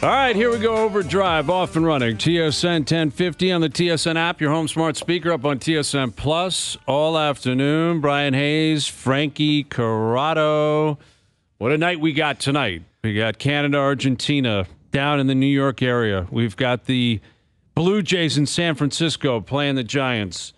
All right, here we go. OverDrive, off and running. TSN 1050 on the TSN app, your home smart speaker, up on TSN Plus all afternoon. Bryan Hayes, Frankie Corrado. What a night we got tonight. We got Canada-Argentina down in the New York area. We've got the Blue Jays in San Francisco playing the Giants.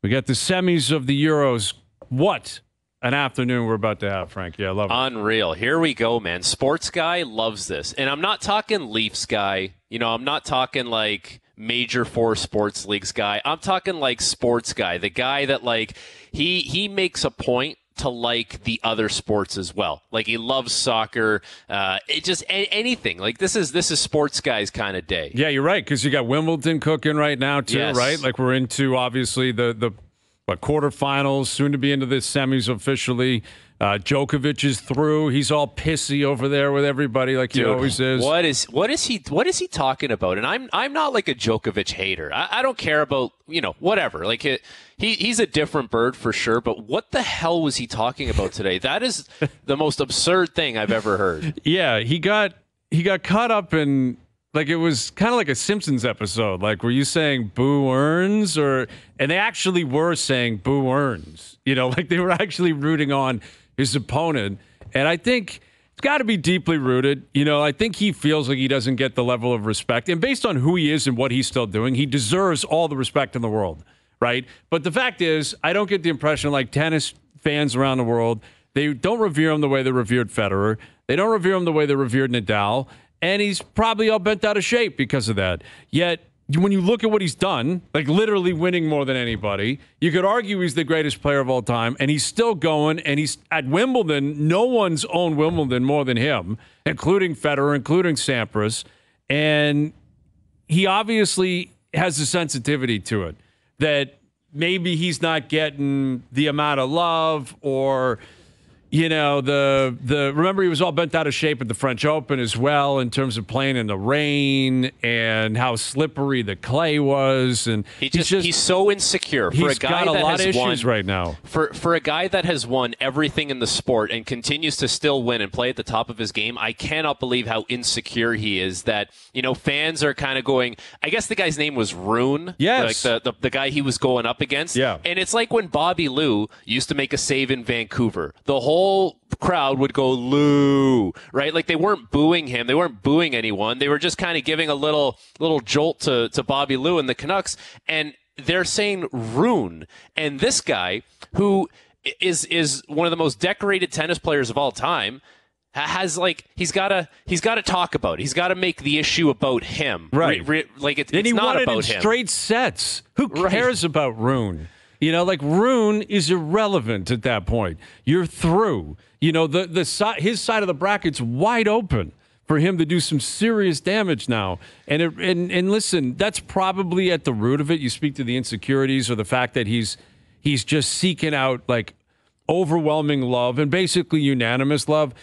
We got the semis of the Euros. What an afternoon we're about to have, Frankie. I love it. Unreal. Here we go, man. Sports guy loves this. And I'm not talking Leafs guy. You know, I'm not talking like Major Four Sports Leagues guy. I'm talking like sports guy. The guy that like he makes a point to like the other sports as well. Like he loves soccer, anything. Like this is sports guys kind of day. Yeah, you're right, because you got Wimbledon cooking right now too, Yes. right? Like we're into obviously the quarterfinals, soon to be into the semis officially. Djokovic is through. He's all pissy over there with everybody, like he always is. What is he talking about? And I'm not like a Djokovic hater. I don't care about whatever. Like he's a different bird for sure. But what the hell was he talking about today? That is the most absurd thing I've ever heard. Yeah, he got caught up in. Like, it was kind of like a Simpsons episode. Like, were you saying Boo Earns? And they actually were saying Boo Earns. Like they were actually rooting on his opponent. And I think it's got to be deeply rooted. I think he feels like he doesn't get the level of respect. And based on who he is and what he's still doing, he deserves all the respect in the world, right? But the fact is, I don't get the impression like tennis fans around the world, they don't revere him the way they revered Federer. They don't revere him the way they revered Nadal. And he's probably all bent out of shape because of that. Yet, when you look at what he's done, like literally winning more than anybody, you could argue he's the greatest player of all time, and he's still going, and he's at Wimbledon. No one's owned Wimbledon more than him, including Federer, including Sampras. And he obviously has a sensitivity to it that maybe he's not getting the amount of love or... remember he was all bent out of shape at the French Open as well in terms of playing in the rain and how slippery the clay was, and he's so insecure. For a guy got a that lot has of issues won, right now. For a guy that has won everything in the sport and continues to still win and play at the top of his game, I cannot believe how insecure he is. That fans are kind of going. I guess the guy's name was Rune. Yes, like the guy he was going up against. Yeah, and it's like when Bobby Lou used to make a save in Vancouver. The whole crowd would go Lou, right? Like they weren't booing him, they weren't booing anyone. They were just kind of giving a little jolt to Bobby Lou and the Canucks, and they're saying Rune. And this guy, who is one of the most decorated tennis players of all time, has he's got to talk about it. He's got to make the issue about him, right? It's he not won it about in him. Straight sets. Who cares about Rune? Rune is irrelevant at that point. You're through. His side of the bracket's wide open for him to do some serious damage now. And listen, that's probably at the root of it. You speak to the insecurities or the fact that he's just seeking out like overwhelming love and basically unanimous love,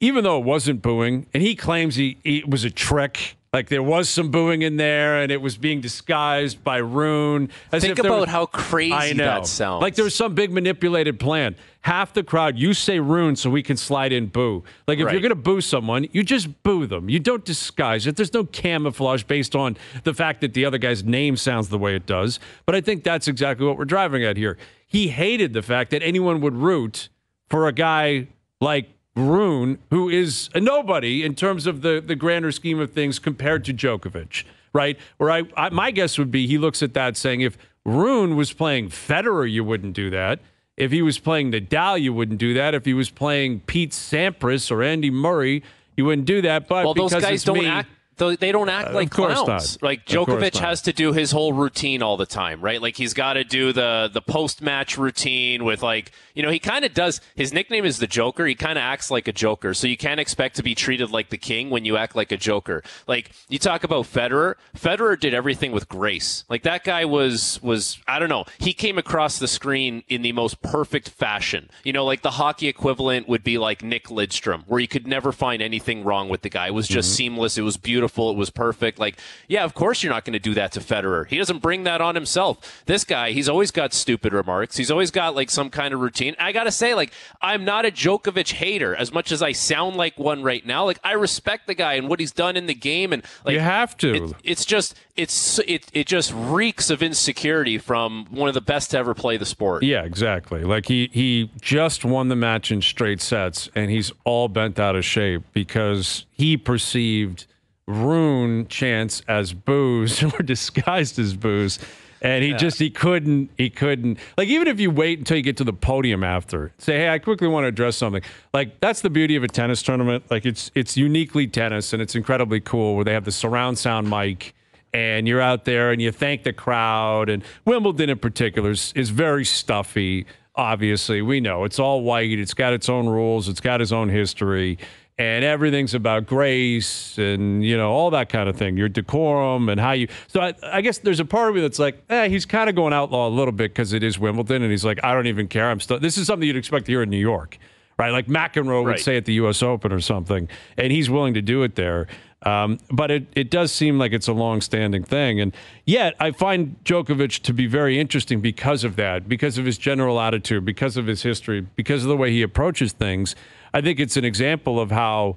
even though it wasn't booing. And he claims it was a trick. Like there was some booing in there, and it was being disguised by Rune. Think about how crazy that sounds. Like there's some big manipulated plan. Half the crowd, you say Rune so we can slide in boo. Like if you're going to boo someone, you just boo them. You don't disguise it. There's no camouflage based on the fact that the other guy's name sounds the way it does. But I think that's exactly what we're driving at here. He hated the fact that anyone would root for a guy like Rune, who is a nobody in terms of the grander scheme of things compared to Djokovic, right? Where my guess would be he looks at that saying, if Rune was playing Federer, you wouldn't do that. If he was playing Nadal, you wouldn't do that. If he was playing Pete Sampras or Andy Murray, you wouldn't do that. But those guys don't act. They don't act like clowns. Not. Like Djokovic has to do his whole routine all the time, right? Like he's got to do the post-match routine with he kind of does. His nickname is the Joker. He kind of acts like a Joker. So you can't expect to be treated like the king when you act like a Joker. Like you talk about Federer. Federer did everything with grace. Like that guy was I don't know. He came across the screen in the most perfect fashion. Like the hockey equivalent would be like Nick Lidstrom, where you could never find anything wrong with the guy. It was just seamless. It was beautiful. beautiful. It was perfect. Like, yeah, of course you're not going to do that to Federer. He doesn't bring that on himself. This guy, he's always got stupid remarks. He's always got like some kind of routine. I got to say, like, I'm not a Djokovic hater as much as I sound like one right now. Like, I respect the guy and what he's done in the game. And like, you have to. It just reeks of insecurity from one of the best to ever play the sport. Yeah, exactly. Like he just won the match in straight sets, and he's all bent out of shape because he perceived Rune chants as boos or disguised as boos. And he couldn't, like, even if you wait until you get to the podium after, say, hey, I quickly want to address something. Like, that's the beauty of a tennis tournament. Like, it's uniquely tennis, and it's incredibly cool where they have the surround sound mic, and you're out there and you thank the crowd. And Wimbledon in particular is very stuffy, obviously. We know it's all white. It's got its own rules. It's got its own history. And everything's about grace and, all that kind of thing. Your decorum and how you... So I guess there's a part of me that's like, he's kind of going outlaw a little bit because it is Wimbledon. And he's like, I don't even care. This is something you'd expect to hear in New York, right? Like McEnroe would say at the U.S. Open or something. And he's willing to do it there. But it does seem like it's a long-standing thing. And yet I find Djokovic to be very interesting because of that, because of his general attitude, because of his history, because of the way he approaches things. I think it's an example of how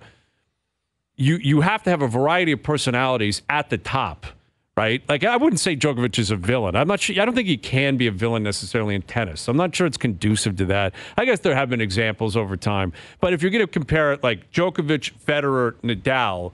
you have to have a variety of personalities at the top, right? Like, I wouldn't say Djokovic is a villain. I'm not sure. I don't think he can be a villain necessarily in tennis. I'm not sure it's conducive to that. I guess there have been examples over time. But if you're going to compare it like Djokovic, Federer, Nadal,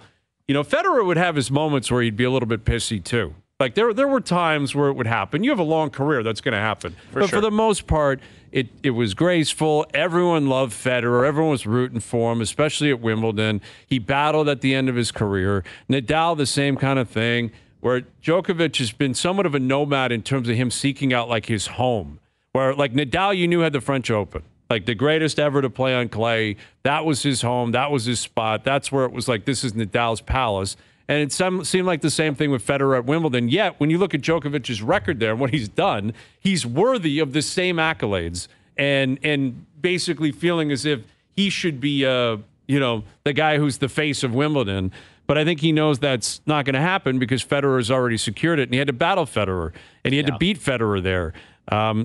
Federer would have his moments where he'd be a little bit pissy too. Like there were times where it would happen. You have a long career, that's going to happen. But for the most part, it was graceful. Everyone loved Federer. Everyone was rooting for him, especially at Wimbledon. He battled at the end of his career. Nadal, the same kind of thing, where Djokovic has been somewhat of a nomad in terms of him seeking out like his home. Where like Nadal, you knew had the French Open. Like the greatest ever to play on clay. That was his home. That was his spot. That's where it was like, this is Nadal's palace. And it seemed like the same thing with Federer at Wimbledon. Yet, when you look at Djokovic's record there and what he's done, he's worthy of the same accolades and basically feeling as if he should be, the guy who's the face of Wimbledon. But I think he knows that's not going to happen because Federer has already secured it, and he had to battle Federer, and he had to beat Federer there.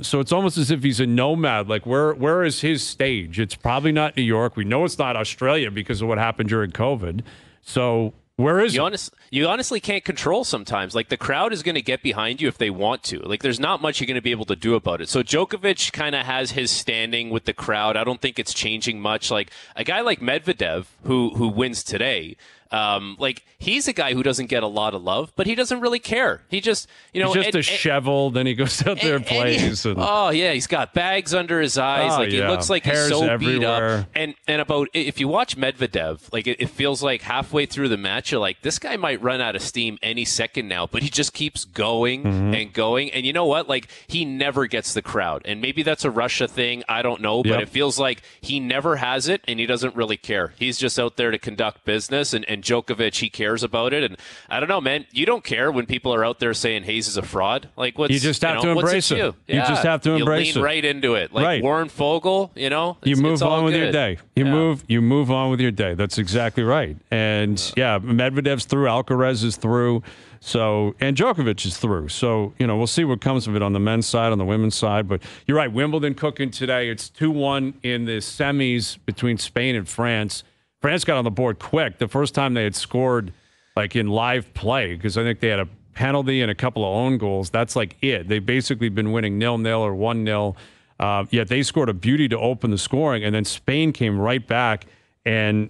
So it's almost as if he's a nomad. Like, where is his stage? It's probably not New York. We know it's not Australia because of what happened during COVID. So where is it? You honestly can't control sometimes. Like, the crowd is going to get behind you if they want to. Like, there's not much you're going to be able to do about it. So Djokovic kind of has his standing with the crowd. I don't think it's changing much. Like, a guy like Medvedev, who wins today, like, he's a guy who doesn't get a lot of love, but he doesn't really care. He just, he's just disheveled, and he goes out there and plays. He's got bags under his eyes. He looks like Hairs he's so everywhere. beat up. And about, if you watch Medvedev, like, it feels like halfway through the match, you're like, this guy might run out of steam any second now, but he just keeps going and going. And you know what? Like, he never gets the crowd. And maybe that's a Russia thing. I don't know, but it feels like he never has it, and he doesn't really care. He's just out there to conduct business, and Djokovic, he cares about it. And I don't know, man, you don't care when people are out there saying Hayes is a fraud. Like, you just have to embrace it. You just have to embrace it. You lean right into it. Like Warren Fogle, you move on with your day. You move on with your day. That's exactly right. And Medvedev's through, Alcaraz is through. So, and Djokovic is through. So, we'll see what comes of it on the men's side, on the women's side. But you're right, Wimbledon cooking today. It's 2-1 in the semis between Spain and France. France got on the board quick. The first time they had scored, like, in live play, because I think they had a penalty and a couple of own goals. That's like it. They've basically been winning 0-0 or 1-0. Yet they scored a beauty to open the scoring, and then Spain came right back, and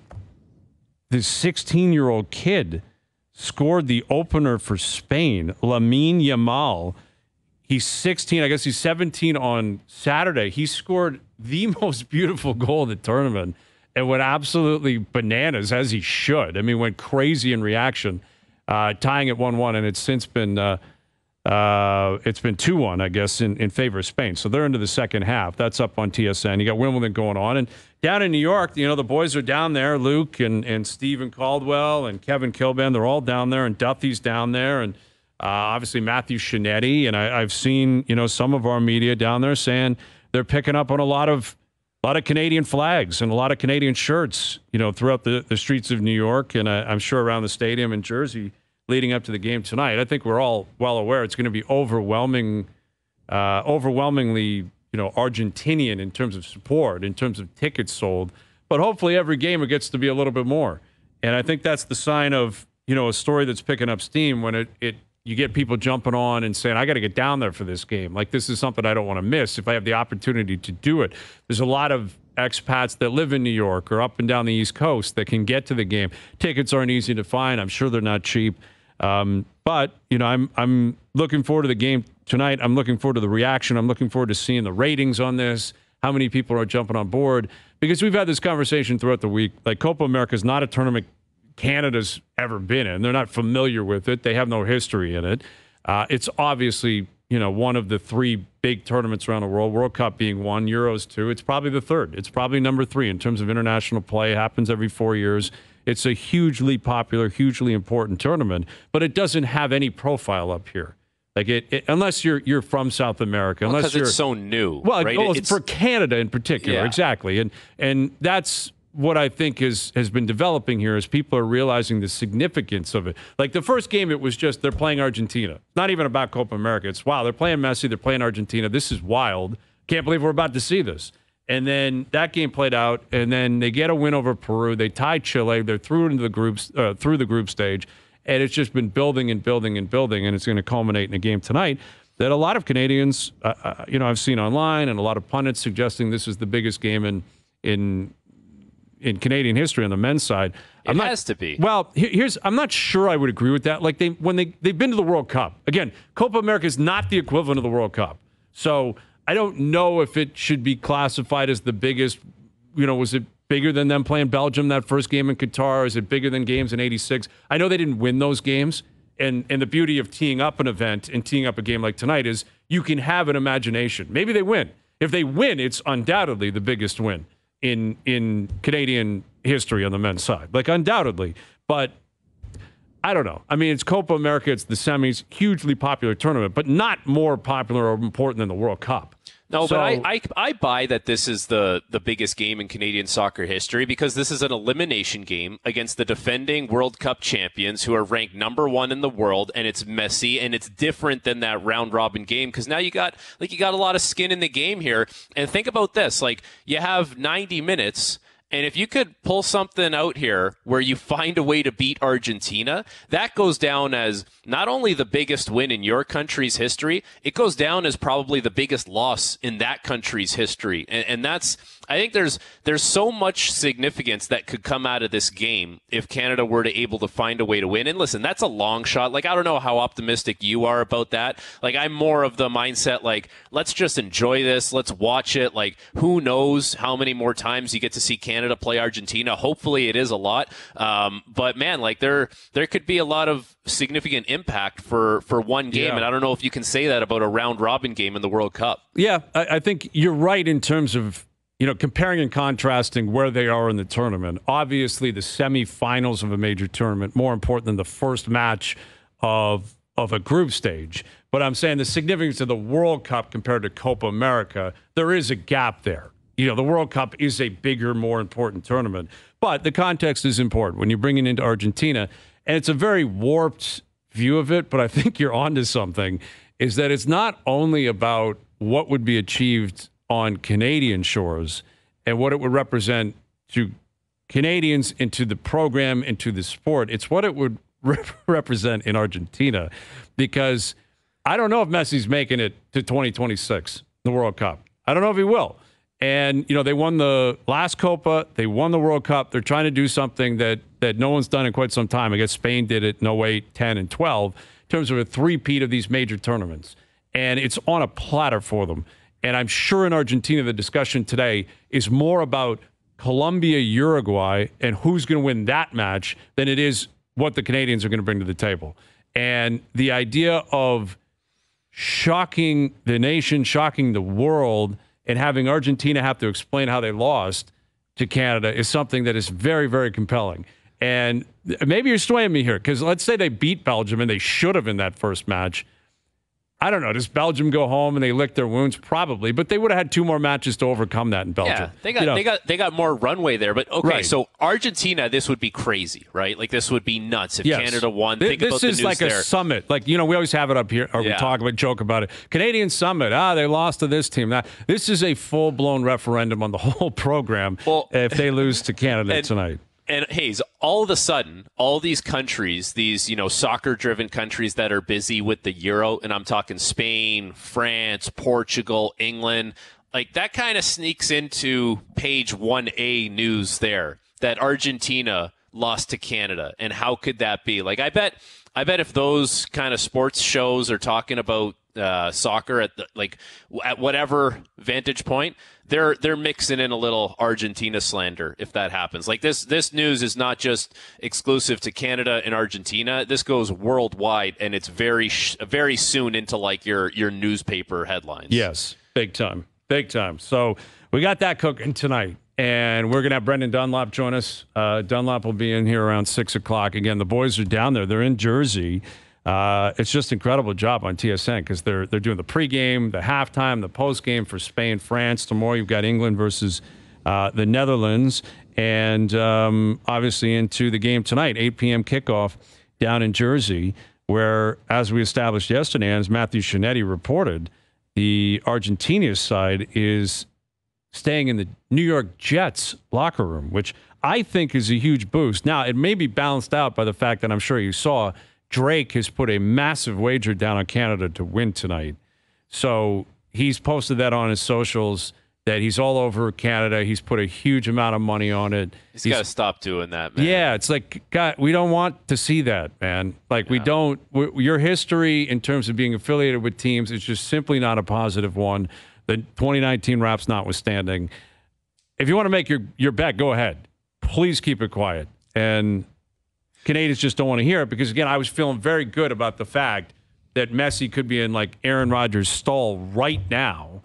this 16-year-old kid scored the opener for Spain, Lamine Yamal. He's 16. I guess he's 17 on Saturday. He scored the most beautiful goal of the tournament. It went absolutely bananas, as he should. I mean, went crazy in reaction, tying at 1-1, and it's since been 2-1, I guess, in favor of Spain. So they're into the second half. That's up on TSN. You got Wimbledon going on, and down in New York, the boys are down there. Luke and Stephen Caldwell and Kevin Kilbane, they're all down there, and Duffy's down there, and obviously Matthew Shinetti. And I've seen some of our media down there saying they're picking up on a lot of a lot of Canadian flags and a lot of Canadian shirts, throughout the streets of New York, and I'm sure around the stadium in Jersey leading up to the game tonight. I think we're all well aware it's going to be overwhelmingly, Argentinian in terms of support, in terms of tickets sold. But hopefully every game it gets to be a little bit more. And I think that's the sign of, a story that's picking up steam when you get people jumping on and saying, I got to get down there for this game. Like, this is something I don't want to miss if I have the opportunity to do it. There's a lot of expats that live in New York or up and down the East Coast that can get to the game. Tickets aren't easy to find. I'm sure they're not cheap. But, I'm looking forward to the game tonight. I'm looking forward to the reaction. I'm looking forward to seeing the ratings on this, how many people are jumping on board. Because we've had this conversation throughout the week. Like, Copa America is not a tournament Canada's ever been in. They're not familiar with it. They have no history in it. It's obviously, one of the three big tournaments around the world, World Cup being one, Euros two. It's probably the third. It's probably number three in terms of international play. It happens every 4 years. It's a hugely popular, hugely important tournament, but it doesn't have any profile up here. Like unless you're from South America, because it's so new. Well, right? It's for Canada in particular, exactly, and that's what I think has been developing here is people are realizing the significance of it. Like the first game, it was just they're playing Argentina. It's not even about Copa America. It's wow, they're playing Messi, they're playing Argentina. This is wild. Can't believe we're about to see this. And then that game played out, and then they get a win over Peru. They tie Chile. They're through into the groups through the group stage, and it's just been building and building and building, and it's going to culminate in a game tonight that a lot of Canadians, I've seen online, and a lot of pundits suggesting this is the biggest game in Canadian history on the men's side. It has to be. Well, I'm not sure I would agree with that. Like they've been to the World Cup. Again, Copa America is not the equivalent of the World Cup. So I don't know if it should be classified as the biggest, was it bigger than them playing Belgium that first game in Qatar? Is it bigger than games in '86? I know they didn't win those games. And the beauty of teeing up an event and teeing up a game like tonight is you can have an imagination. Maybe they win. If they win, it's undoubtedly the biggest win in Canadian history on the men's side, like undoubtedly. But I don't know. I mean, it's Copa America, it's the semis, hugely popular tournament, but not more popular or important than the World Cup. No, so, but I buy that this is the biggest game in Canadian soccer history because this is an elimination game against the defending World Cup champions who are ranked number one in the world, and it's messy and it's different than that round robin game because now you got a lot of skin in the game here. And think about this, like you have 90 minutes. And if you could pull something out here where you find a way to beat Argentina, that goes down as not only the biggest win in your country's history, it goes down as probably the biggest loss in that country's history. And that's, I think there's so much significance that could come out of this game if Canada were to able to find a way to win. And listen, that's a long shot. Like, I don't know how optimistic you are about that. Like, I'm more of the mindset, like, let's just enjoy this. Let's watch it. Like, who knows how many more times you get to see Canada play Argentina. Hopefully it is a lot. But man, like there could be a lot of significant impact for one game. Yeah. And I don't know if you can say that about a round robin game in the World Cup. Yeah, I think you're right in terms of, comparing and contrasting where they are in the tournament. Obviously the semifinals of a major tournament, more important than the first match of a group stage. But I'm saying the significance of the World Cup compared to Copa America, there is a gap there. The World Cup is a bigger, more important tournament. But the context is important when you bring it into Argentina. And it's a very warped view of it, but I think you're onto something, is that it's not only about what would be achieved on Canadian shores and what it would represent to Canadians and to the program and to the sport. It's what it would represent in Argentina. Because I don't know if Messi's making it to 2026, the World Cup. I don't know if he will. And, they won the last Copa. They won the World Cup. They're trying to do something that no one's done in quite some time. I guess Spain did it in 08, 10, and 12 in terms of a three-peat of these major tournaments. And it's on a platter for them. And I'm sure in Argentina, the discussion today is more about Colombia, Uruguay, and who's going to win that match than it is what the Canadians are going to bring to the table. And the idea of shocking the nation, shocking the world, and having Argentina have to explain how they lost to Canada is something that is very, very compelling. And maybe you're swaying me here, because let's say they beat Belgium, and they should have in that first match. I don't know. Does Belgium go home and they lick their wounds? Probably, but they would have had 2 more matches to overcome that in Belgium. Yeah, they got more runway there. But okay, right. So Argentina, this would be crazy, right? Like this would be nuts if Canada won. Think about the news like a summit. Like we always have it up here, or we talk about, joke about it. Canadian summit. They lost to this team. This is a full blown referendum on the whole program. If they lose to Canada tonight. And Hayes, all of a sudden, all these countries, these soccer-driven countries that are busy with the Euro, and I'm talking Spain, France, Portugal, England, like that kind of sneaks into page 1A news there, that Argentina lost to Canada. And how could that be? Like, I bet if those kind of sports shows are talking about soccer at whatever vantage point, they're mixing in a little Argentina slander if that happens. Like this news is not just exclusive to Canada and Argentina. This goes worldwide, and it's very soon into like your newspaper headlines. Yes, big time. So we got that cooking tonight, and we're gonna have Brendan Dunlop join us. Dunlop will be in here around 6:00. Again, the boys are down there. They're in Jersey. It's just an incredible job on TSN because they're doing the pregame, the halftime, the postgame for Spain, France. Tomorrow you've got England versus the Netherlands, and obviously into the game tonight, 8 p.m. kickoff down in Jersey, where, as we established yesterday, and as Matthew Shinetti reported, the Argentina side is staying in the New York Jets locker room, which I think is a huge boost. Now, it may be balanced out by the fact that I'm sure you saw Drake has put a massive wager down on Canada to win tonight. So he's posted that on his socials that he's all over Canada. He's put a huge amount of money on it. He's got to stop doing that, man. Yeah, it's like, God, we don't want to see that, man. Like, we don't. Your history in terms of being affiliated with teams is just simply not a positive one. The 2019 Raps notwithstanding. If you want to make your bet, go ahead. Please keep it quiet. And Canadians just don't want to hear it because, again, I was feeling very good about the fact that Messi could be in, like, Aaron Rodgers' stall right now,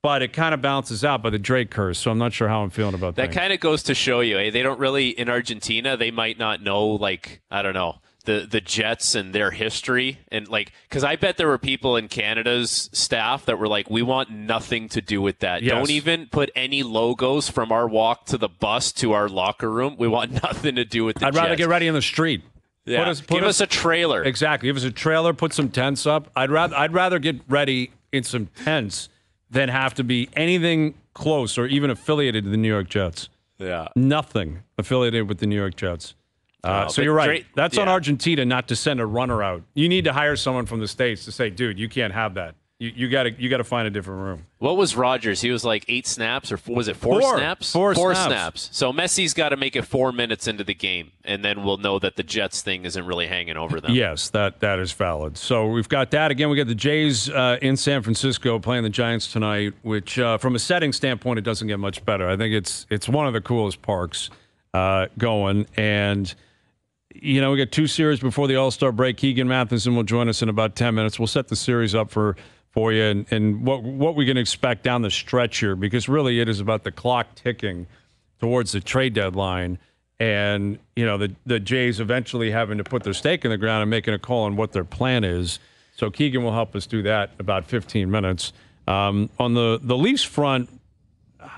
but it kind of balances out by the Drake curse, so I'm not sure how I'm feeling about that. That kind of goes to show you, they don't really, in Argentina, they might not know, like, I don't know, the Jets and their history. And, like, because I bet there were people in Canada's staff that were like, we want nothing to do with that. Yes. Don't even put any logos from our walk to the bus to our locker room. We want nothing to do with the I'd Jets. rather get ready in the street. Yeah. Give us a trailer. Exactly. Give us a trailer, put some tents up. I'd rather get ready in some tents than have to be anything close or even affiliated to the New York Jets. Yeah. Nothing affiliated with the New York Jets. So you're right. That's on Argentina not to send a runner out. You need to hire someone from the States to say, dude, you can't have that. You got to find a different room. What was Rodgers? He was like 8 snaps, or was it 4 snaps? Four snaps. So Messi's got to make it 4 minutes into the game, and then we'll know that the Jets thing isn't really hanging over them. Yes, that is valid. So we've got that. Again, we got the Jays in San Francisco playing the Giants tonight, which from a setting standpoint, it doesn't get much better. I think it's one of the coolest parks going. And, we got 2 series before the All-Star break. Keegan Matheson will join us in about 10 minutes. We'll set the series up for you and what we can expect down the stretch here, because really it is about the clock ticking towards the trade deadline and, the Jays eventually having to put their stake in the ground and making a call on what their plan is. So Keegan will help us do that in about 15 minutes. On the Leafs front,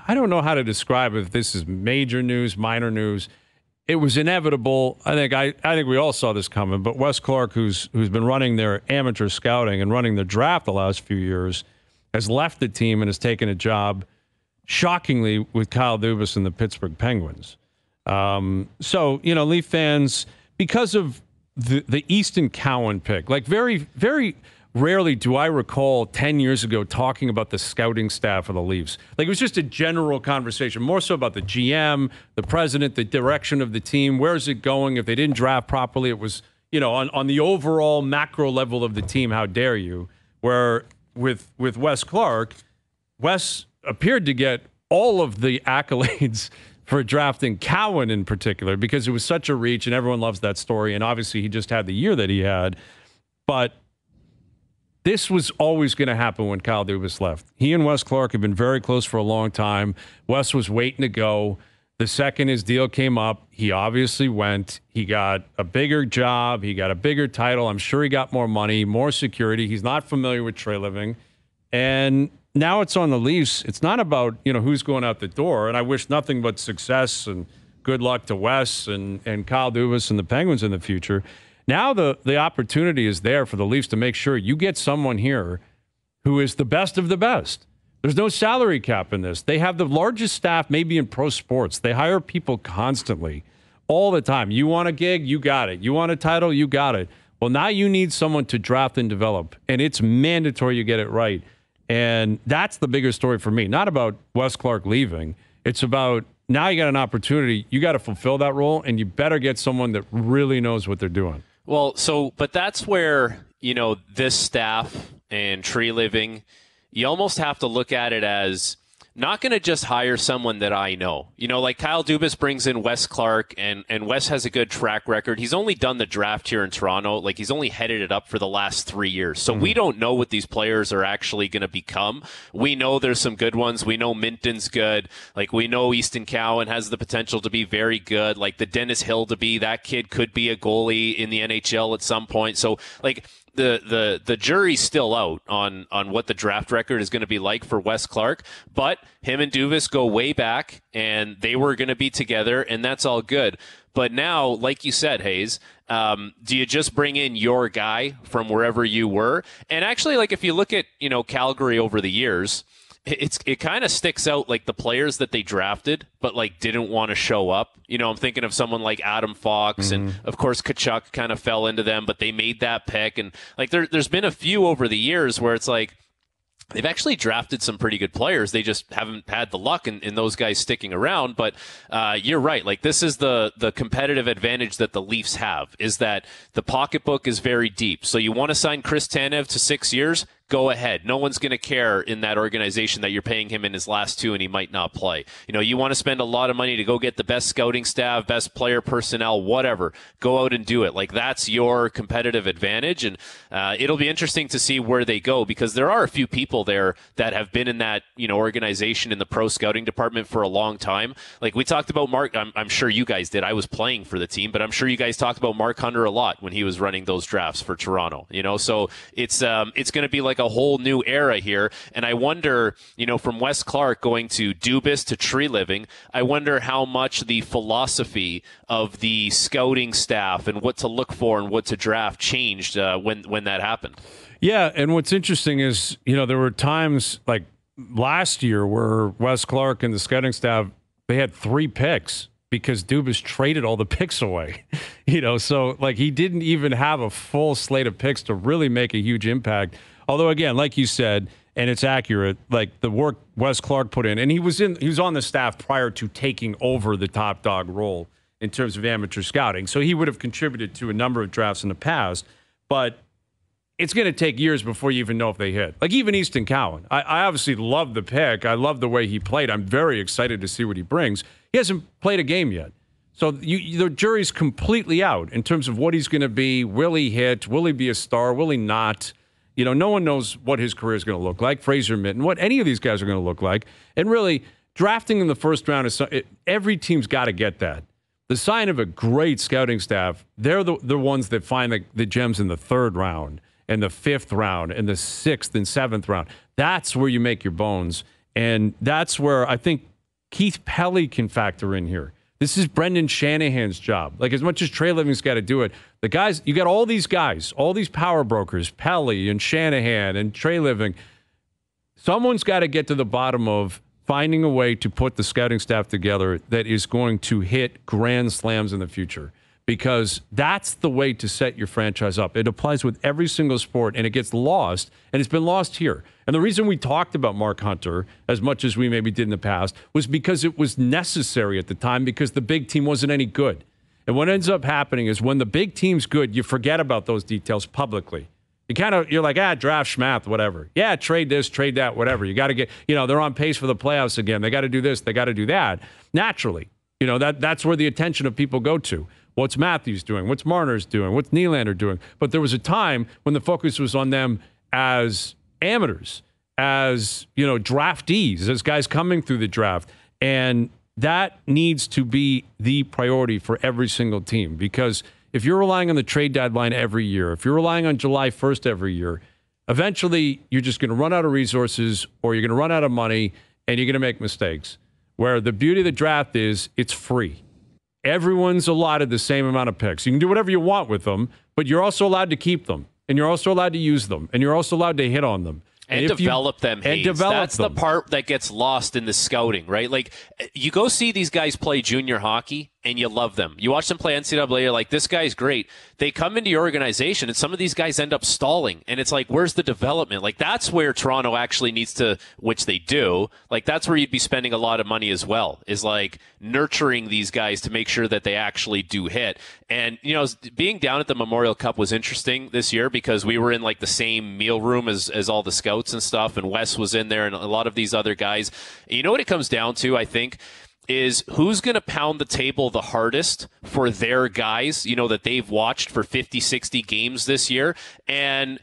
I don't know how to describe if this is major news, minor news. It was inevitable. I think we all saw this coming. But Wes Clark, who's been running their amateur scouting and running the draft the last few years, has left the team and has taken a job, shockingly, with Kyle Dubas and the Pittsburgh Penguins. So Leaf fans, because of the Easton Cowan pick, like very, very rarely do I recall 10 years ago talking about the scouting staff of the Leafs. Like, it was just a general conversation, more so about the GM, the president, the direction of the team. Where's it going? If they didn't draft properly, it was, on the overall macro level of the team, how dare you? Where with Wes Clark, Wes appeared to get all of the accolades for drafting Cowan in particular, because it was such a reach and everyone loves that story. And obviously he just had the year that he had. But this was always going to happen when Kyle Dubas left. He and Wes Clark have been very close for a long time. Wes was waiting to go. The second his deal came up, he obviously went. He got a bigger job. He got a bigger title. I'm sure he got more money, more security. He's not familiar with trade living. And now it's on the Leafs. It's not about, who's going out the door. And I wish nothing but success and good luck to Wes and Kyle Dubas and the Penguins in the future. Now the opportunity is there for the Leafs to make sure you get someone here who is the best of the best. There's no salary cap in this. They have the largest staff maybe in pro sports. They hire people constantly, all the time. You want a gig? You got it. You want a title? You got it. Well, now you need someone to draft and develop, and it's mandatory you get it right. And that's the bigger story for me. Not about Wes Clark leaving. It's about now you got an opportunity. You got to fulfill that role, and you better get someone that really knows what they're doing. Well, but that's where, this staff and Tree Living, you almost have to look at it as not going to just hire someone that I know. Like Kyle Dubas brings in Wes Clark, and Wes has a good track record. He's only done the draft here in Toronto. Like, he's only headed it up for the last 3 years. So we don't know what these players are actually going to become. We know there's some good ones. We know Minton's good. Like, we know Easton Cowan has the potential to be very good. Like, the Dennis Hill to be, that kid could be a goalie in the NHL at some point. So, like, the jury's still out on what the draft record is going to be like for Wes Clark, but him and Dubas go way back, and they were going to be together, and that's all good. But now, like you said, Hayes, do you just bring in your guy from wherever you were? And actually, like, if you look at, Calgary over the years, it kind of sticks out, like the players that they drafted but like didn't want to show up. I'm thinking of someone like Adam Fox, and of course Tkachuk kind of fell into them, but they made that pick. And like there's been a few over the years where it's like they've actually drafted some pretty good players. They just haven't had the luck in those guys sticking around. But you're right. Like, this is the competitive advantage that the Leafs have, is that the pocketbook is very deep. So you want to sign Chris Tanev to 6 years? Go ahead. No one's going to care in that organization that you're paying him in his last 2 and he might not play. You want to spend a lot of money to go get the best scouting staff, best player personnel, whatever. Go out and do it. Like, that's your competitive advantage. And it'll be interesting to see where they go, because there are a few people there that have been in that, organization in the pro scouting department for a long time. Like, we talked about Mark. I'm sure you guys did. I was playing for the team, but I'm sure you guys talked about Mark Hunter a lot when he was running those drafts for Toronto. So it's going to be like a whole new era here. And I wonder, from Wes Clark going to Dubas to Tree Living, I wonder how much the philosophy of the scouting staff and what to look for and what to draft changed when that happened. Yeah, and what's interesting is, there were times like last year where Wes Clark and the scouting staff, they had 3 picks because Dubas traded all the picks away. So like he didn't even have a full slate of picks to really make a huge impact. Although, again, like you said, and it's accurate, like the work Wes Clark put in, and he was on the staff prior to taking over the top dog role in terms of amateur scouting. So he would have contributed to a number of drafts in the past, but it's going to take years before you even know if they hit. Like even Easton Cowan. I obviously love the pick. I love the way he played. I'm very excited to see what he brings. He hasn't played a game yet. So the jury's completely out in terms of what he's going to be. Will he hit? Will he be a star? Will he not? No one knows what his career is going to look like. Fraser Minton, what any of these guys are going to look like. And really, drafting in the first round is every team's got to get that. The sign of a great scouting staff, they're the ones that find the gems in the 3rd round and the 5th round and the 6th and 7th round. That's where you make your bones. And that's where I think Keith Pelly can factor in here. This is Brendan Shanahan's job. Like, as much as Trey Living's got to do it, the guys, you got all these guys, all these power brokers, Pelly and Shanahan and Trey Living. Someone's got to get to the bottom of finding a way to put the scouting staff together that is going to hit grand slams in the future, because that's the way to set your franchise up. It applies with every single sport, and it gets lost, and it's been lost here. And the reason we talked about Mark Hunter as much as we maybe did in the past was because it was necessary at the time, because the big team wasn't any good. And what ends up happening is when the big team's good, you forget about those details publicly. You're like, draft schmath, whatever. Yeah, trade this, trade that, whatever. You got to get, they're on pace for the playoffs again. They got to do this, they got to do that. Naturally, that's where the attention of people go to. What's Matthews doing? What's Marner's doing? What's Nylander doing? But there was a time when the focus was on them as amateurs, as, draftees, as guys coming through the draft. And that needs to be the priority for every single team, because if you're relying on the trade deadline every year, if you're relying on July 1st every year, eventually you're just going to run out of resources, or you're going to run out of money, and you're going to make mistakes. Where the beauty of the draft is, it's free. Everyone's allotted the same amount of picks. You can do whatever you want with them, but you're also allowed to keep them, and you're also allowed to use them, and you're also allowed to hit on them. And develop them, Hayes. That's the part that gets lost in the scouting, right? Like, you go see these guys play junior hockey, and you love them. You watch them play NCAA, you're like, this guy's great. They come into your organization, and some of these guys end up stalling. And it's like, where's the development? Like, that's where Toronto actually needs to, which they do, like, that's where you'd be spending a lot of money as well, is like nurturing these guys to make sure that they actually do hit. And, you know, being down at the Memorial Cup was interesting this year, because we were in like the same meal room as all the scouts and stuff, and Wes was in there and a lot of these other guys. And you know what it comes down to, I think, is who's going to pound the table the hardest for their guys, you know, that they've watched for 50, 60 games this year. And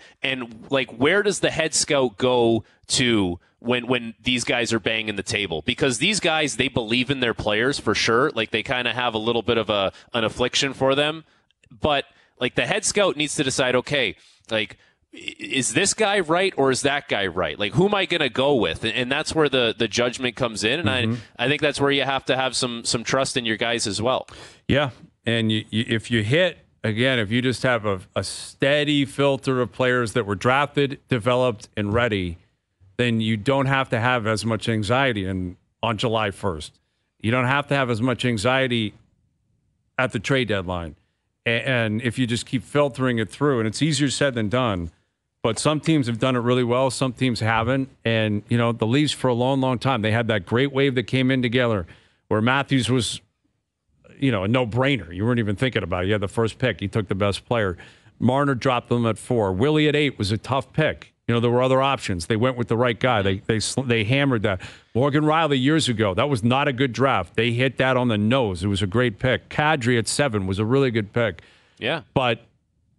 like, where does the head scout go to when these guys are banging the table? Because these guys, they believe in their players for sure. Like, they kind of have a little bit of an affliction for them. But like, the head scout needs to decide, okay, like, is this guy right or is that guy right? Like, who am I going to go with? And that's where the judgment comes in. And I think that's where you have to have some trust in your guys as well. Yeah. And if you hit, again, if you just have a steady filter of players that were drafted, developed, and ready, then you don't have to have as much anxiety on July 1st. You don't have to have as much anxiety at the trade deadline. And if you just keep filtering it through, and it's easier said than done, but some teams have done it really well. Some teams haven't. And, you know, the Leafs for a long, long time, they had that great wave that came in together where Matthews was, you know, a no-brainer. You weren't even thinking about it. You had the first pick. He took the best player. Marner dropped them at 4. Willie at 8 was a tough pick. You know, there were other options. They went with the right guy. They hammered that. Morgan Riley years ago, that was not a good draft. They hit that on the nose. It was a great pick. Kadri at 7 was a really good pick. Yeah. But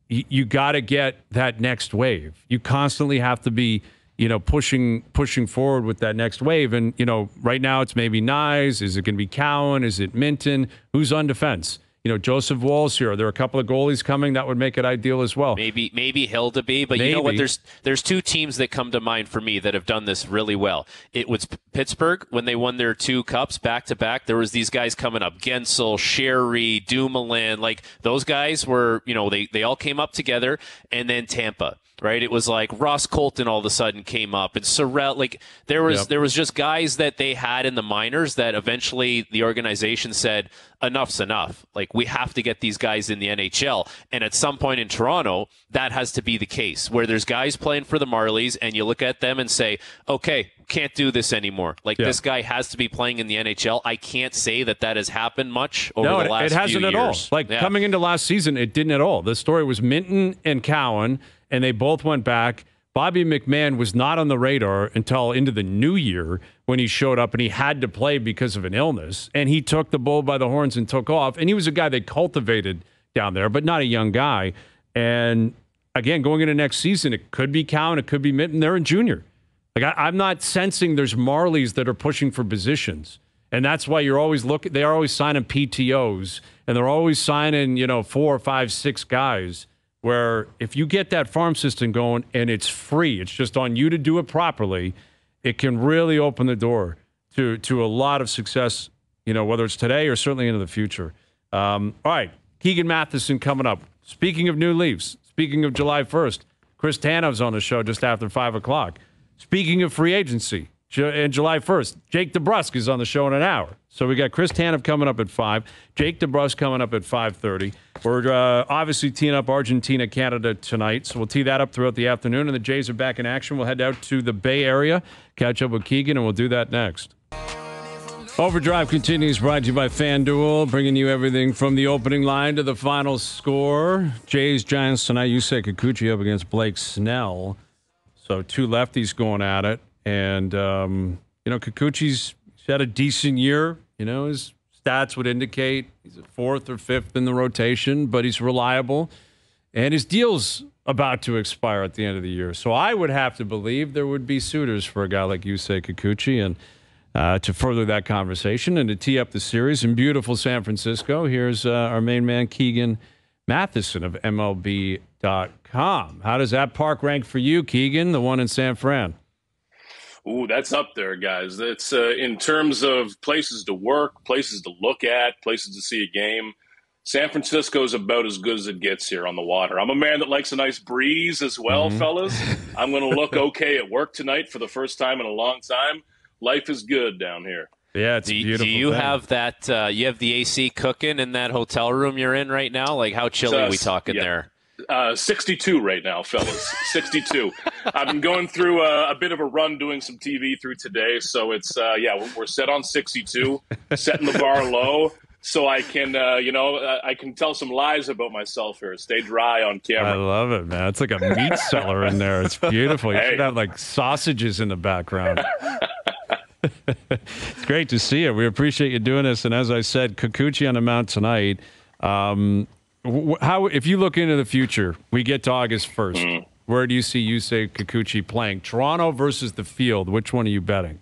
you got to get that next wave. You constantly have to be, you know, pushing forward with that next wave. And, you know, right now it's maybe Nyes. Is it going to be Cowan? Is it Minton? Who's on defense? You know, Joseph Wall's here. There are a couple of goalies coming. That would make it ideal as well. Maybe Hildeby, but maybe. You know what? There's two teams that come to mind for me that have done this really well. It was Pittsburgh when they won their 2 cups back-to-back. There was these guys coming up, Gensel, Sherry, Dumoulin. Like, those guys were, you know, they all came up together. And then Tampa. Right, it was like Ross Colton all of a sudden came up, and Sorrell. Like, there was just guys that they had in the minors that eventually the organization said, enough's enough. Like, we have to get these guys in the NHL. And at some point in Toronto, that has to be the case, where there's guys playing for the Marlies, and you look at them and say, okay, can't do this anymore. Like, this guy has to be playing in the NHL. I can't say that has happened much over the last few years. It hasn't at all. Like, coming into last season, it didn't at all. The story was Minton and Cowan, and they both went back. Bobby McMahon was not on the radar until into the new year when he showed up, and he had to play because of an illness. And he took the bull by the horns and took off. And he was a guy they cultivated down there, but not a young guy. And again, going into next season, it could be Cowan, it could be Minton. They're in junior. Like, I'm not sensing there's Marlies that are pushing for positions. And that's why you're always looking, they are always signing PTOs, and they're always signing, you know, 4, 5, 6 guys. Where if you get that farm system going and it's free, it's just on you to do it properly, it can really open the door to a lot of success, you know, whether it's today or certainly into the future. All right, Keegan Matheson coming up. Speaking of new Leafs, speaking of July 1st, Chris Tanev's on the show just after 5 o'clock. Speaking of free agency, and July 1st, Jake DeBrusk is on the show in an hour. So we got Chris Tanev coming up at 5, Jake DeBrusk coming up at 5:30. We're obviously teeing up Argentina, Canada tonight, so we'll tee that up throughout the afternoon, and the Jays are back in action. We'll head out to the Bay Area, catch up with Keegan, and we'll do that next. OverDrive continues, brought to you by FanDuel, bringing you everything from the opening line to the final score. Jays, Giants tonight. Yusei Kikuchi up against Blake Snell. So 2 lefties going at it. And, you know, Kikuchi's had a decent year. You know, his stats would indicate he's a 4th or 5th in the rotation, but he's reliable. And his deal's about to expire at the end of the year. So I would have to believe there would be suitors for a guy like Yusei Kikuchi. And to further that conversation and to tee up the series in beautiful San Francisco. Here's our main man, Keegan Matheson of MLB.com. How does that park rank for you, Keegan, the one in San Fran? Ooh, that's up there, guys. It's in terms of places to work, places to look at, places to see a game. San Francisco is about as good as it gets here on the water. I'm a man that likes a nice breeze as well, fellas. I'm going to look okay at work tonight for the first time in a long time. Life is good down here. Yeah, it's beautiful. Do you have that? You have the AC cooking in that hotel room you're in right now? Like, how chilly are we talking there? 62 right now, fellas. 62. I've been going through a bit of a run doing some TV through today, so it's we're set on 62, setting the bar low, so I can I can tell some lies about myself here. Stay dry on camera. I love it, man. It's like a meat cellar in there. It's beautiful. You should have like sausages in the background. It's great to see you. We appreciate you doing this. And as I said, Kikuchi on the mound tonight. How, if you look into the future, we get to August 1st. Where do you see Yusei Kikuchi playing? Toronto versus the field. Which one are you betting?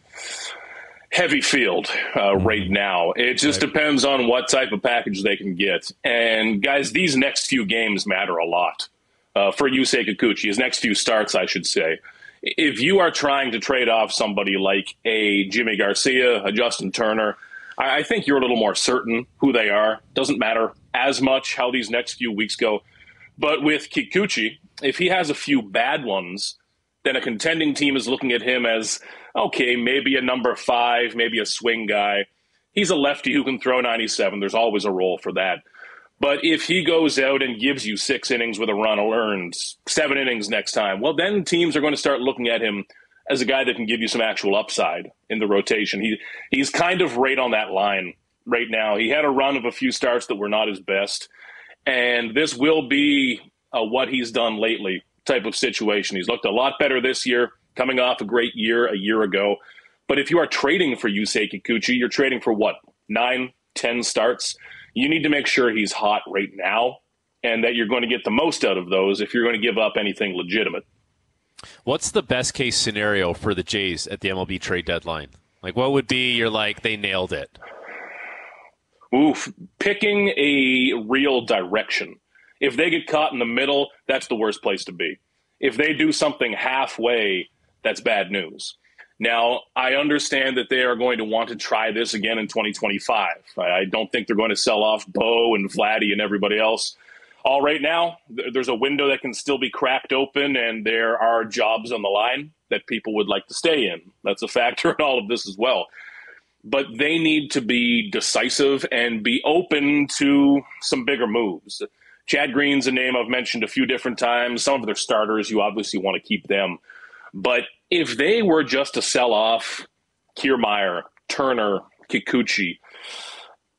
Heavy field right now. It just depends on what type of package they can get. And guys, these next few games matter a lot for Yusei Kikuchi. His next few starts, I should say. If you are trying to trade off somebody like a Jimmy Garcia, a Justin Turner, I think you're a little more certain who they are. Doesn't matter as much how these next few weeks go. But with Kikuchi, if he has a few bad ones, then a contending team is looking at him as, okay, maybe a number 5, maybe a swing guy. He's a lefty who can throw 97. There's always a role for that. But if he goes out and gives you 6 innings with a run earned, 7 innings next time, well, then teams are going to start looking at him as a guy that can give you some actual upside in the rotation. He's kind of right on that line right now. He had a run of a few starts that were not his best, and this will be a what he's done lately type of situation. He's looked a lot better this year, coming off a great year a year ago. But if you are trading for Yusei Kikuchi, you're trading for what, 9, 10 starts? You need to make sure he's hot right now and that you're going to get the most out of those if you're going to give up anything legitimate. What's the best case scenario for the Jays at the MLB trade deadline? Like, what would be they nailed it? Oof, picking a real direction. If they get caught in the middle, that's the worst place to be. If they do something halfway, that's bad news. Now, I understand that they are going to want to try this again in 2025. I don't think they're going to sell off Bo and Vladdy and everybody else. All right now, there's a window that can still be cracked open, and there are jobs on the line that people would like to stay in. That's a factor in all of this as well. But they need to be decisive and be open to some bigger moves. Chad Green's a name I've mentioned a few different times. Some of their starters, you obviously want to keep them. But if they were just to sell off Kiermaier, Turner, Kikuchi,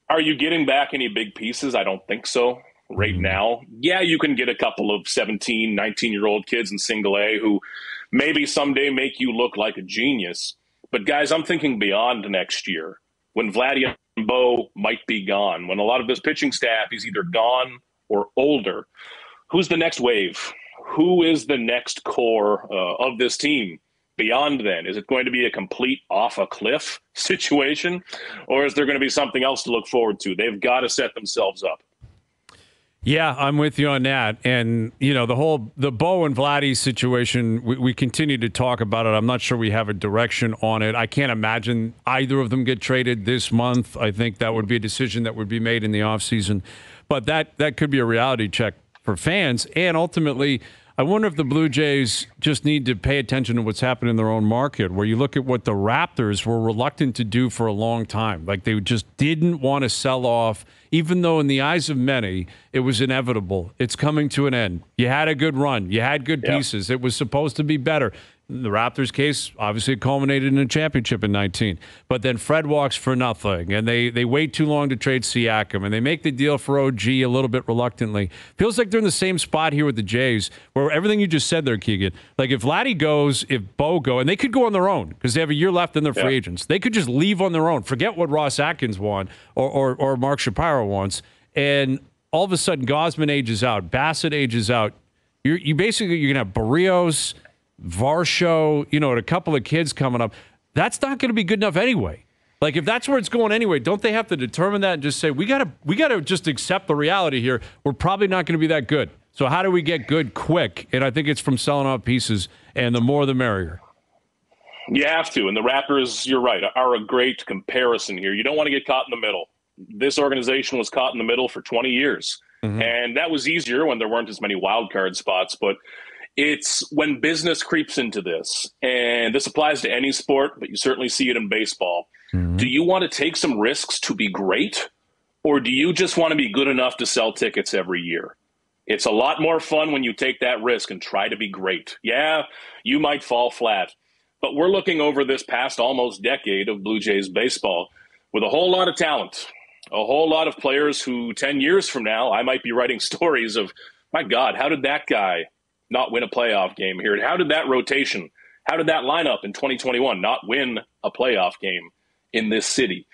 are you getting back any big pieces? I don't think so right now. Yeah, you can get a couple of 17, 19-year-old kids in single A who maybe someday make you look like a genius. But guys, I'm thinking beyond next year when Vladdy and Bo might be gone, when a lot of this pitching staff is either gone or older. Who's the next wave? Who is the next core of this team beyond then? Is it going to be a complete off a cliff situation, or is there going to be something else to look forward to? They've got to set themselves up. Yeah, I'm with you on that. And, the Bo and Vladdy situation, we continue to talk about it. I'm not sure we have a direction on it. I can't imagine either of them get traded this month. I think that would be a decision that would be made in the offseason. But that could be a reality check for fans. And ultimately, I wonder if the Blue Jays just need to pay attention to what's happening in their own market, where you look at what the Raptors were reluctant to do for a long time. Like, they just didn't want to sell off, even though in the eyes of many, it was inevitable. It's coming to an end. You had a good run. You had good pieces. It was supposed to be better. In the Raptors case, obviously it culminated in a championship in 19. But then Fred walks for nothing, and they wait too long to trade Siakam, and they make the deal for OG a little bit reluctantly. Feels like they're in the same spot here with the Jays, where everything you just said there, Keegan, like if Vladdy goes, if Bo go, and they could go on their own because they have a year left in their free agents. They could just leave on their own. Forget what Ross Atkins won or Mark Shapiro wants. And all of a sudden, Gausman ages out. Bassett ages out. You're going to have Barrios, Varsho, and a couple of kids coming up. That's not going to be good enough anyway. Like, if that's where it's going anyway, don't they have to determine that and just say, we gotta just accept the reality here. We're probably not going to be that good. So how do we get good quick? And I think it's from selling off pieces, and the more the merrier. You have to. And the Raptors, you're right, are a great comparison here. You don't want to get caught in the middle. This organization was caught in the middle for 20 years. And that was easier when there weren't as many wild card spots. But it's when business creeps into this, and this applies to any sport, but you certainly see it in baseball. Do you want to take some risks to be great, or do you just want to be good enough to sell tickets every year? It's a lot more fun when you take that risk and try to be great. Yeah, you might fall flat, but we're looking over this past almost decade of Blue Jays baseball with a whole lot of talent, a whole lot of players who 10 years from now, I might be writing stories of, my God, how did that guy not win a playoff game here? How did that rotation, how did that lineup in 2021 not win a playoff game in this city?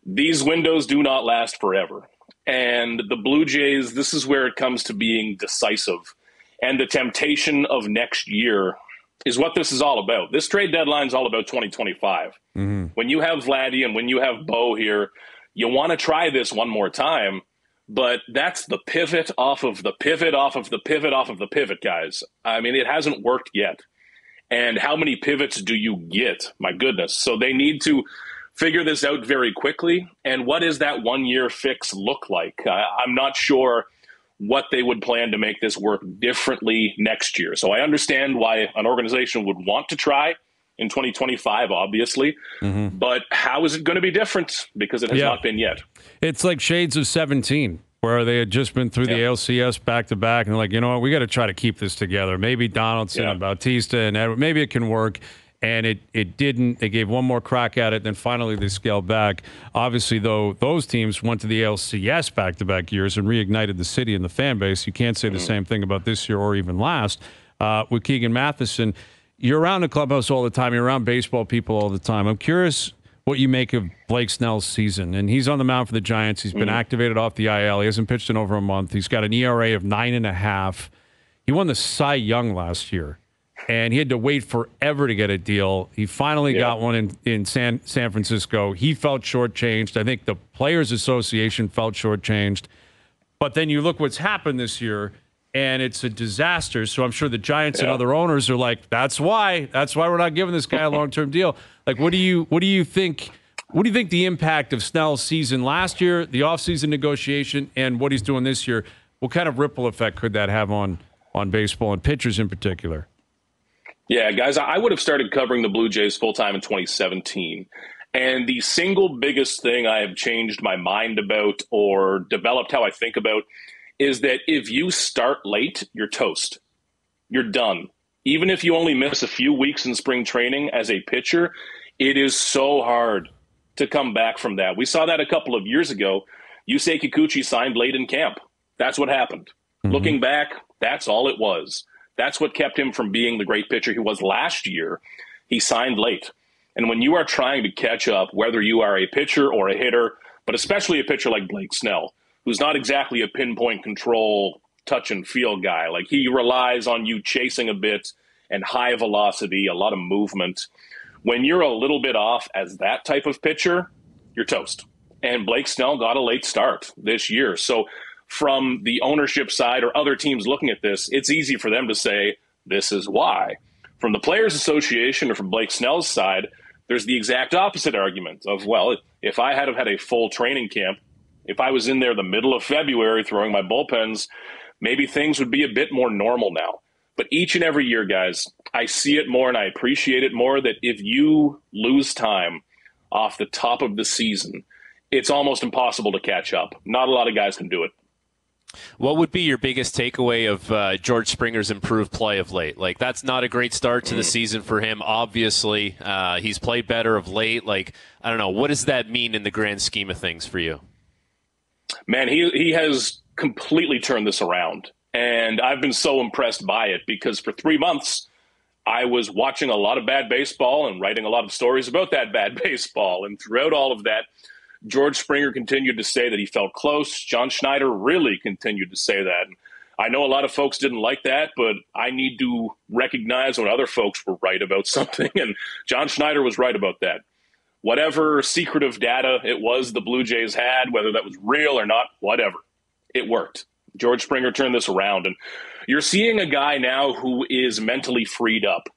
These windows do not last forever. And the Blue Jays, this is where it comes to being decisive. And the temptation of next year is what this is all about. This trade deadline is all about 2025. When you have Vladdy and when you have Bo here, you want to try this one more time, but that's the pivot off of the pivot off of the pivot off of the pivot, guys. I mean, it hasn't worked yet. And how many pivots do you get? My goodness. So they need to figure this out very quickly. And what does that 1 year fix look like? I'm not sure what they would plan to make this work differently next year. So I understand why an organization would want to try in 2025, obviously. But how is it going to be different? Because it has not been yet. It's like shades of 17, where they had just been through the ALCS back-to-back, and they're like, you know what, we got to try to keep this together. Maybe Donaldson and Bautista and Edward, maybe it can work. And it didn't. They gave one more crack at it, then finally they scaled back. Obviously, though, those teams went to the ALCS back-to-back years and reignited the city and the fan base. You can't say the same thing about this year or even last. With Keegan Matheson, you're around the clubhouse all the time. You're around baseball people all the time. I'm curious what you make of Blake Snell's season. And he's on the mound for the Giants. He's been activated off the IL. He hasn't pitched in over a month. He's got an ERA of 9.5. He won the Cy Young last year, and he had to wait forever to get a deal. He finally got one in San Francisco. He felt shortchanged. I think the Players Association felt shortchanged. But then you look what's happened this year, and it's a disaster. So I'm sure the Giants and other owners are like, that's why we're not giving this guy a long-term deal. Like, what do you think the impact of Snell's season last year, the offseason negotiation, and what he's doing this year, what kind of ripple effect could that have on baseball and pitchers in particular? Yeah, guys, I would have started covering the Blue Jays full-time in 2017. And the single biggest thing I have changed my mind about or developed how I think about is that if you start late, you're toast. You're done. Even if you only miss a few weeks in spring training as a pitcher, it is so hard to come back from that. We saw that a couple of years ago. Yusei Kikuchi signed late in camp. That's what happened. Looking back, that's all it was. That's what kept him from being the great pitcher he was last year. He signed late. And when you are trying to catch up, whether you are a pitcher or a hitter, but especially a pitcher like Blake Snell, who's not exactly a pinpoint control touch and feel guy. Like, he relies on you chasing a bit and high velocity, a lot of movement. When you're a little bit off as that type of pitcher, you're toast. And Blake Snell got a late start this year. So from the ownership side or other teams looking at this, it's easy for them to say, this is why. From the Players Association or from Blake Snell's side, there's the exact opposite argument of, well, if I had had a full training camp, if I was in there the middle of February throwing my bullpens, maybe things would be a bit more normal now. But each and every year, guys, I see it more and I appreciate it more that if you lose time off the top of the season, it's almost impossible to catch up. Not a lot of guys can do it. What would be your biggest takeaway of George Springer's improved play of late? Like, that's not a great start to the season for him, obviously. He's played better of late. Like, I don't know. What does that mean in the grand scheme of things for you? Man, he has completely turned this around. And I've been so impressed by it because for 3 months, I was watching a lot of bad baseball and writing a lot of stories about that bad baseball. And throughout all of that, George Springer continued to say that he felt close. John Schneider really continued to say that. And I know a lot of folks didn't like that, but I need to recognize when other folks were right about something. And John Schneider was right about that. whatever secretive data it was the Blue Jays had, whether that was real or not, whatever, it worked. George Springer turned this around, and you're seeing a guy now who is mentally freed up,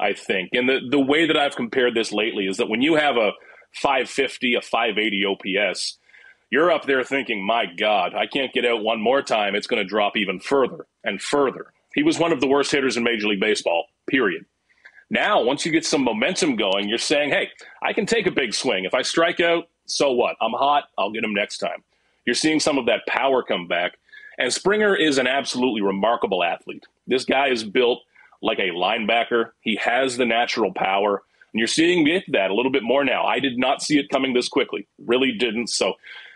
I think. And the way that I've compared this lately is that when you have a 550, a 580 OPS, you're up there thinking, my God, I can't get out one more time. It's going to drop even further and further. He was one of the worst hitters in Major League Baseball, period. Now, once you get some momentum going, you're saying, hey, I can take a big swing. If I strike out, so what? I'm hot. I'll get him next time. You're seeing some of that power come back. And Springer is an absolutely remarkable athlete. This guy is built like a linebacker. He has the natural power. And you're seeing that a little bit more now. I did not see it coming this quickly. Really didn't. So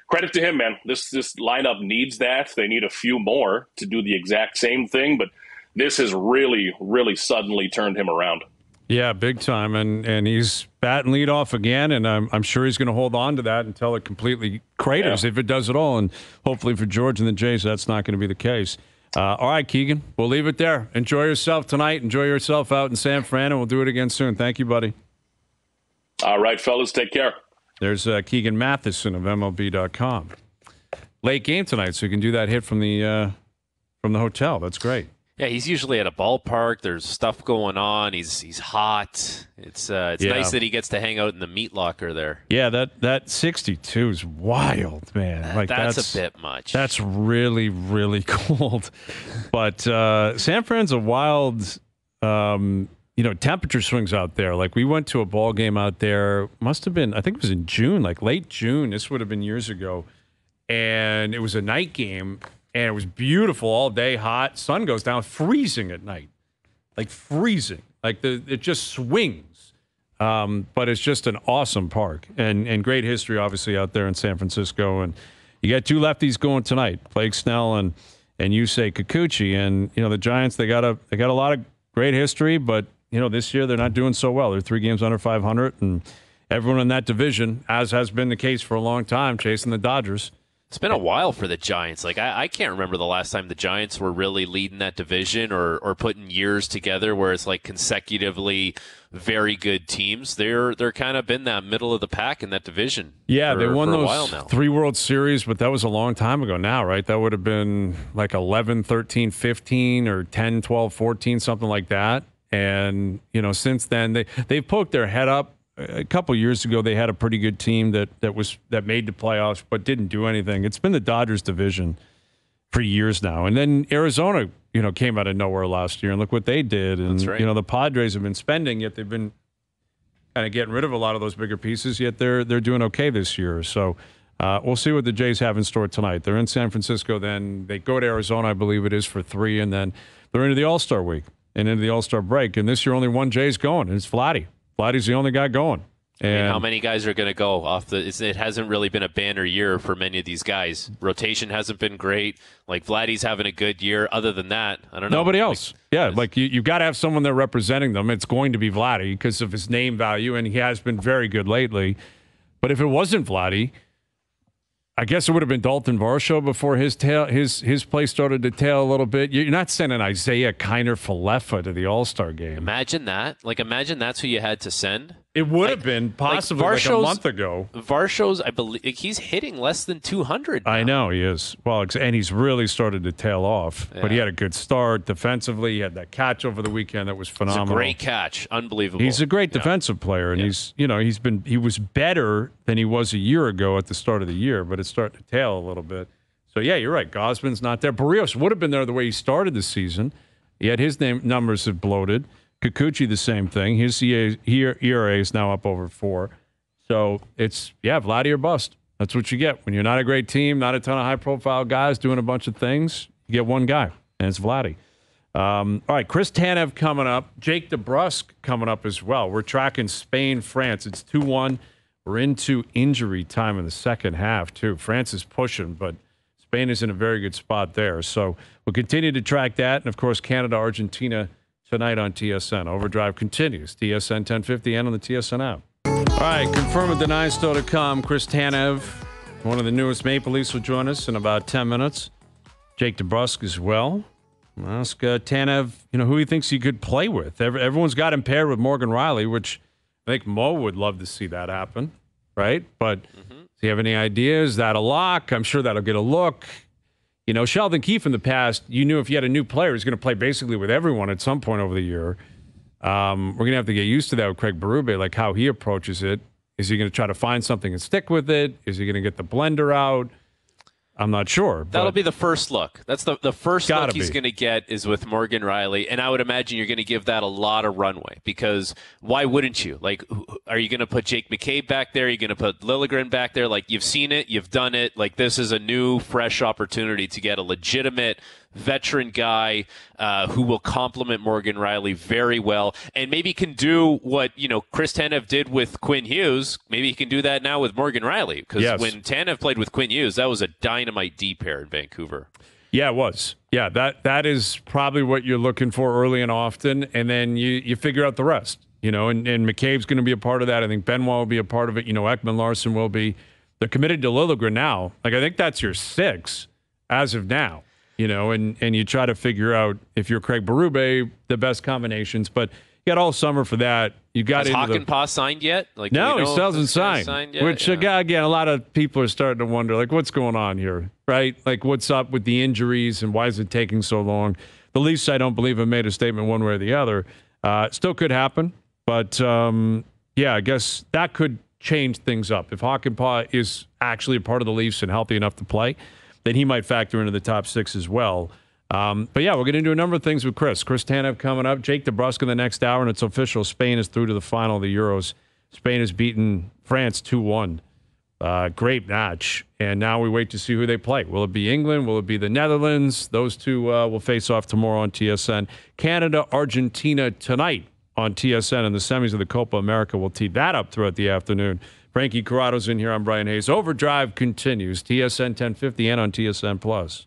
credit to him, man. This lineup needs that. They need a few more to do the exact same thing. But this has really, really suddenly turned him around. Yeah, big time, and he's batting leadoff again, and I'm sure he's going to hold on to that until it completely craters, if it does at all, and hopefully for George and the Jays, that's not going to be the case. All right, Keegan, we'll leave it there. Enjoy yourself tonight. Enjoy yourself out in San Fran, and we'll do it again soon. Thank you, buddy. All right, fellas, take care. There's Keegan Matheson of MLB.com. Late game tonight, so you can do that hit from the hotel. That's great. Yeah, he's usually at a ballpark. There's stuff going on. He's hot. It's nice that he gets to hang out in the meat locker there. Yeah, that 62 is wild, man. Like that's a bit much. That's really, really cold. But San Fran's a wild, temperature swings out there. Like we went to a ball game out there. Must have been, I think it was in June, like late June. This would have been years ago, and it was a night game. And it was beautiful all day, hot. Sun goes down, freezing at night. Like freezing. Like it just swings. But it's just an awesome park. And great history, obviously, out there in San Francisco. And you got two lefties going tonight, Blake Snell and Yusei Kikuchi. And, the Giants, they got a lot of great history. But, this year they're not doing so well. They're 3 games under 500. And everyone in that division, as has been the case for a long time, chasing the Dodgers. It's been a while for the Giants. Like I can't remember the last time the Giants were really leading that division or putting years together where it's like consecutively very good teams. They're kind of been that middle of the pack in that division. Yeah, they won those 3 World Series, but that was a long time ago now, right? That would have been like 11, 13, 15 or 10, 12, 14, something like that. And, since then they've poked their head up. A couple years ago, they had a pretty good team that made the playoffs, but didn't do anything. It's been the Dodgers division for years now, and then Arizona, came out of nowhere last year, and look what they did. And That's right. The Padres have been spending, yet they've been kind of getting rid of a lot of those bigger pieces. Yet they're doing okay this year. So we'll see what the Jays have in store tonight. They're in San Francisco, then they go to Arizona, I believe it is, for 3, and then they're into the All-Star week and into the All-Star break. And this year, only one Jay's going, and it's Vladdy. Vladdy's the only guy going. And how many guys are going to go off it hasn't really been a banner year for many of these guys. Rotation hasn't been great. Like Vladdy's having a good year. Other than that, I don't know. Nobody else. You've got to have someone there representing them. It's going to be Vladdy because of his name value, and he has been very good lately. But if it wasn't Vladdy, I guess it would have been Dalton Varsho before his play started to tail a little bit. You're not sending Isaiah Kiner-Falefa to the All-Star game. Imagine that. Imagine that's who you had to send. It would have been possibly like a month ago. Varsho's, I believe, he's hitting less than 200 now. I know he is. Well, and he's really started to tail off. Yeah. But he had a good start defensively. He had that catch over the weekend that was phenomenal. It's a great catch. Unbelievable. He's a great defensive player, and he was better than he was a year ago at the start of the year, but it's starting to tail a little bit. So, yeah, you're right. Gosman's not there. Barrios would have been there the way he started the season. Yet his numbers have bloated. Kikuchi, the same thing. His ERA is now up over 4. So it's, Vladdy or bust. That's what you get. When you're not a great team, not a ton of high-profile guys doing a bunch of things, you get one guy, and it's Vladdy. All right, Chris Tanev coming up. Jake DeBrusk coming up as well. We're tracking Spain, France. It's 2-1. We're into injury time in the second half, too. France is pushing, but Spain is in a very good spot there. So we'll continue to track that. And, of course, Canada-Argentina tonight on TSN. OverDrive continues. TSN 1050 and on the TSN app. All right, confirm and deny still to come. Chris Tanev, one of the newest Maple Leafs, will join us in about 10 minutes. Jake DeBrusk as well. I'll ask Tanev, who he thinks he could play with. Everyone's got him paired with Morgan Riley, which I think Mo would love to see that happen, right? But do you have any ideas? Is that a lock? I'm sure that'll get a look. You know, Sheldon Keefe in the past, you knew if you had a new player, he's going to play basically with everyone at some point over the year. We're going to have to get used to that with Craig Berube, like how he approaches it. Is he going to try to find something and stick with it? Is he going to get the blender out? I'm not sure. That'll be the first look. That's the first look he's be. going to get is with Morgan Riley, and I would imagine you're going to give that a lot of runway because why wouldn't you? Like, are you going to put Jake McCabe back there? Are you going to put Liljegren back there? Like, you've seen it, you've done it. Like, this is a new, fresh opportunity to get a legitimate veteran guy who will complement Morgan Riley very well and maybe can do what, you know, Chris Tanev did with Quinn Hughes. Maybe he can do that now with Morgan Riley because when Tanev played with Quinn Hughes, that was a dynamite D pair in Vancouver. Yeah, it was. Yeah, that is probably what you're looking for early and often, and then you figure out the rest. You know, and McCabe's going to be a part of that. I think Benoit will be a part of it. You know, Ekman Larson will be. They're committed to Liljegren now. Like, I think that's your 6 as of now. You know, and you try to figure out, if you're Craig Berube, the best combinations. But you got all summer for that. You got Has Hakanpää signed yet? Like, no, he still hasn't signed yet? Which, again, a lot of people are starting to wonder, like, what's going on here, right? Like, what's up with the injuries and why is it taking so long? The Leafs, I don't believe, have made a statement one way or the other. Still could happen. But, yeah, I guess that could change things up. If Hakanpää is actually a part of the Leafs and healthy enough to play, then he might factor into the top 6 as well. But, yeah, we're going to do a number of things with Chris. Chris Tanev coming up. Jake DeBrusk in the next hour, and it's official. Spain is through to the final of the Euros. Spain has beaten France 2-1. Great match. And now we wait to see who they play. Will it be England? Will it be the Netherlands? Those two will face off tomorrow on TSN. Canada-Argentina tonight on TSN in the semis of the Copa America. We'll tee that up throughout the afternoon. Frankie Corrado's in here. I'm Bryan Hayes. OverDrive continues. TSN 1050 and on TSN Plus.